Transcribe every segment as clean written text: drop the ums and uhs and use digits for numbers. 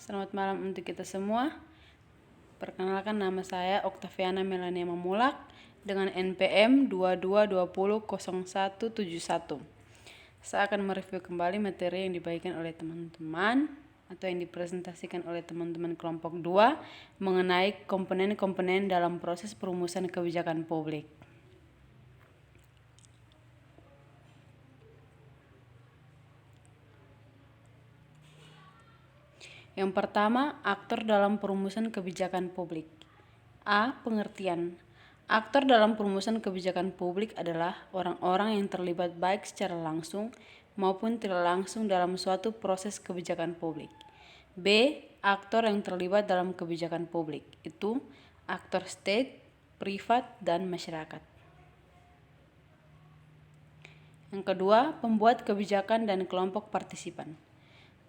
Selamat malam untuk kita semua. Perkenalkan, nama saya Oktaviana Melania Mamulak dengan NPM 22200171. Saya akan mereview kembali materi yang dibagikan oleh teman-teman atau yang dipresentasikan oleh teman-teman kelompok 2 mengenai komponen-komponen dalam proses perumusan kebijakan publik. Yang pertama, aktor dalam perumusan kebijakan publik. A. Pengertian. Aktor dalam perumusan kebijakan publik adalah orang-orang yang terlibat baik secara langsung maupun tidak langsung dalam suatu proses kebijakan publik. B. Aktor yang terlibat dalam kebijakan publik, itu aktor state, privat, dan masyarakat. Yang kedua, pembuat kebijakan dan kelompok partisipan.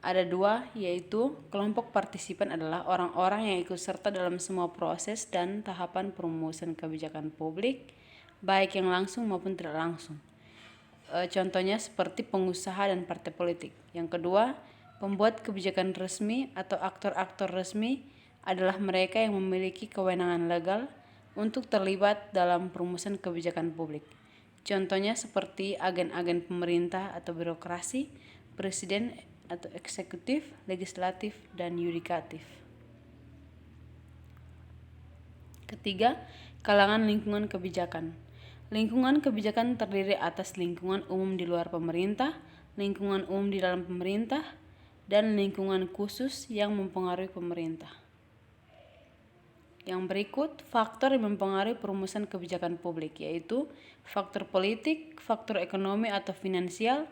Ada dua, yaitu kelompok partisipan adalah orang-orang yang ikut serta dalam semua proses dan tahapan perumusan kebijakan publik, baik yang langsung maupun tidak langsung. Contohnya seperti pengusaha dan partai politik. Yang kedua, pembuat kebijakan resmi atau aktor-aktor resmi adalah mereka yang memiliki kewenangan legal untuk terlibat dalam perumusan kebijakan publik. Contohnya seperti agen-agen pemerintah atau birokrasi, presiden atau eksekutif, legislatif, dan yudikatif. Ketiga, kalangan lingkungan kebijakan. Lingkungan kebijakan terdiri atas lingkungan umum di luar pemerintah, lingkungan umum di dalam pemerintah, dan lingkungan khusus yang mempengaruhi pemerintah. Yang berikut faktor yang mempengaruhi perumusan kebijakan publik, yaitu faktor politik, faktor ekonomi atau finansial,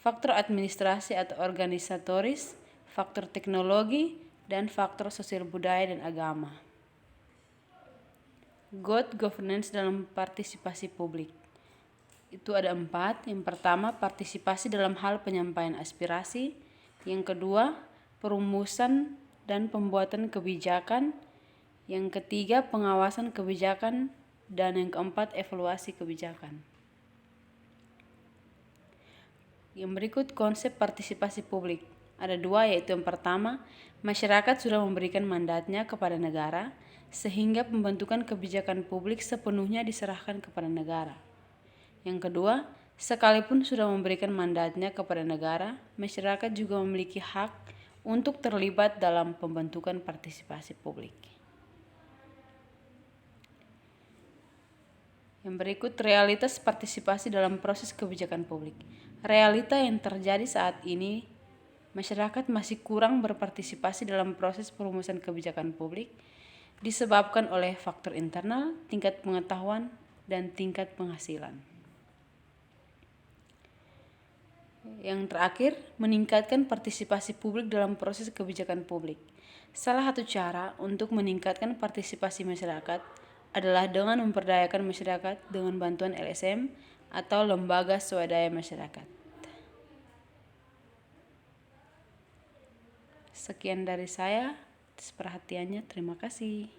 faktor administrasi atau organisatoris, faktor teknologi, dan faktor sosial budaya dan agama. Good governance dalam partisipasi publik. Itu ada 4. Yang pertama, partisipasi dalam hal penyampaian aspirasi. Yang kedua, perumusan dan pembuatan kebijakan. Yang ketiga, pengawasan kebijakan. Dan yang keempat, evaluasi kebijakan. Yang berikut konsep partisipasi publik. Ada 2, yaitu yang pertama, masyarakat sudah memberikan mandatnya kepada negara, sehingga pembentukan kebijakan publik sepenuhnya diserahkan kepada negara. Yang kedua, sekalipun sudah memberikan mandatnya kepada negara, masyarakat juga memiliki hak untuk terlibat dalam pembentukan partisipasi publik. Yang berikut realitas partisipasi dalam proses kebijakan publik. Realita yang terjadi saat ini, masyarakat masih kurang berpartisipasi dalam proses perumusan kebijakan publik disebabkan oleh faktor internal, tingkat pengetahuan, dan tingkat penghasilan. Yang terakhir, meningkatkan partisipasi publik dalam proses kebijakan publik. Salah satu cara untuk meningkatkan partisipasi masyarakat adalah dengan memperdayakan masyarakat dengan bantuan LSM atau lembaga swadaya masyarakat. Sekian dari saya, atas perhatiannya, terima kasih.